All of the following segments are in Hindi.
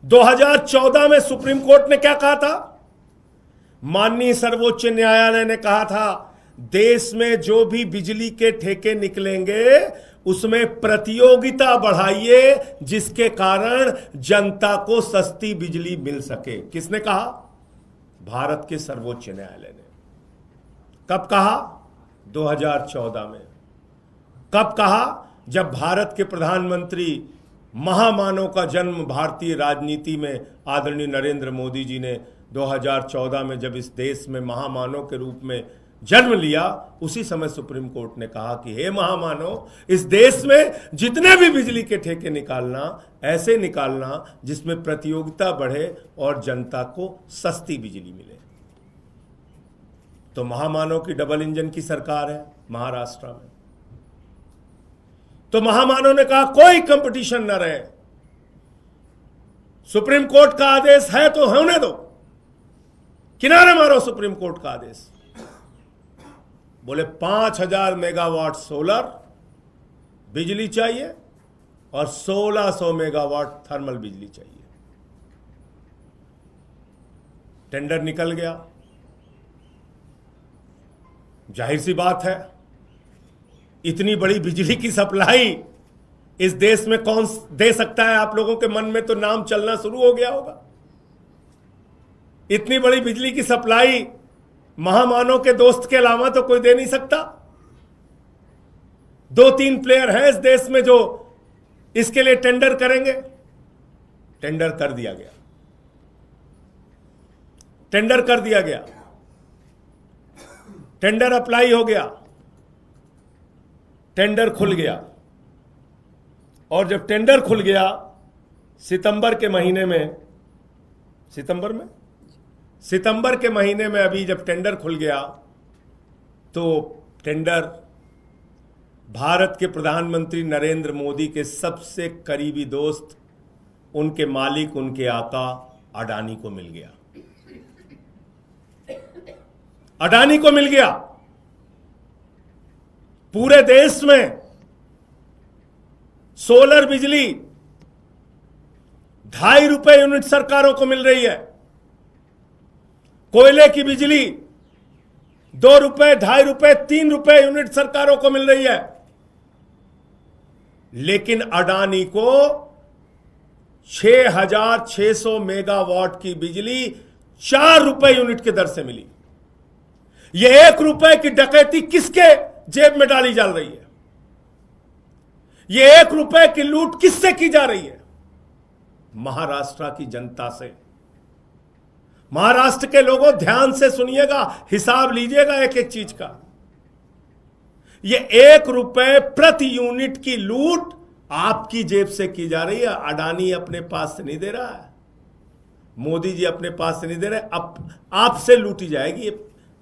2014 में सुप्रीम कोर्ट ने क्या कहा था? माननीय सर्वोच्च न्यायालय ने कहा था देश में जो भी बिजली के ठेके निकलेंगे उसमें प्रतियोगिता बढ़ाइए जिसके कारण जनता को सस्ती बिजली मिल सके। किसने कहा? भारत के सर्वोच्च न्यायालय ने। कब कहा? 2014 में। कब कहा? जब भारत के प्रधानमंत्री, महामानव का जन्म भारतीय राजनीति में आदरणीय नरेंद्र मोदी जी ने 2014 में जब इस देश में महामानव के रूप में जन्म लिया, उसी समय सुप्रीम कोर्ट ने कहा कि हे महामानव, इस देश में जितने भी बिजली के ठेके निकालना, ऐसे निकालना जिसमें प्रतियोगिता बढ़े और जनता को सस्ती बिजली मिले। तो महामानव की डबल इंजन की सरकार है महाराष्ट्र में। तो महामानव ने कहा कोई कंपटीशन न रहे, सुप्रीम कोर्ट का आदेश है तो होने दो, किनारे मारो सुप्रीम कोर्ट का आदेश। बोले 5000 मेगावाट सोलर बिजली चाहिए और 1600 मेगावाट थर्मल बिजली चाहिए। टेंडर निकल गया। जाहिर सी बात है, इतनी बड़ी बिजली की सप्लाई इस देश में कौन दे सकता है? आप लोगों के मन में तो नाम चलना शुरू हो गया होगा। इतनी बड़ी बिजली की सप्लाई महामानव के दोस्त के अलावा तो कोई दे नहीं सकता। 2-3 प्लेयर हैं इस देश में जो इसके लिए टेंडर करेंगे। टेंडर कर दिया गया। टेंडर कर दिया गया। टेंडर अप्लाई हो गया। टेंडर खुल गया। और जब टेंडर खुल गया सितंबर के महीने में, सितंबर के महीने में अभी जब टेंडर खुल गया तो टेंडर भारत के प्रधानमंत्री नरेंद्र मोदी के सबसे करीबी दोस्त, उनके मालिक, उनके आका अडानी को मिल गया। अडानी को मिल गया। पूरे देश में सोलर बिजली 2.5 रुपए यूनिट सरकारों को मिल रही है। कोयले की बिजली 2 रुपए, 2.5 रुपए, 3 रुपए यूनिट सरकारों को मिल रही है। लेकिन अडानी को 6600 मेगावाट की बिजली 4 रुपए यूनिट की दर से मिली। यह 1 रुपए की डकैती किसके जेब में डाली जा रही है? यह 1 रुपए की लूट किससे की जा रही है? महाराष्ट्र की जनता से। महाराष्ट्र के लोगों ध्यान से सुनिएगा, हिसाब लीजिएगा एक एक चीज का। यह 1 रुपए प्रति यूनिट की लूट आपकी जेब से की जा रही है। अडानी अपने पास से नहीं दे रहा है, मोदी जी अपने पास से नहीं दे रहे, अब आपसे लूटी जाएगी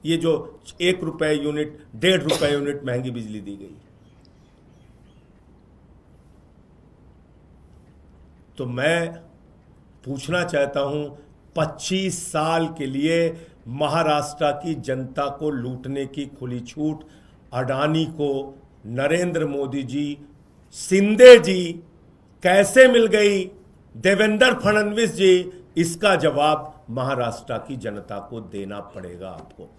ये जो 1 रुपए यूनिट, 1.5 रुपए यूनिट महंगी बिजली दी गई। तो मैं पूछना चाहता हूं, 25 साल के लिए महाराष्ट्र की जनता को लूटने की खुली छूट अडानी को नरेंद्र मोदी जी, शिंदे जी कैसे मिल गई? देवेंद्र फडणवीस जी, इसका जवाब महाराष्ट्र की जनता को देना पड़ेगा आपको।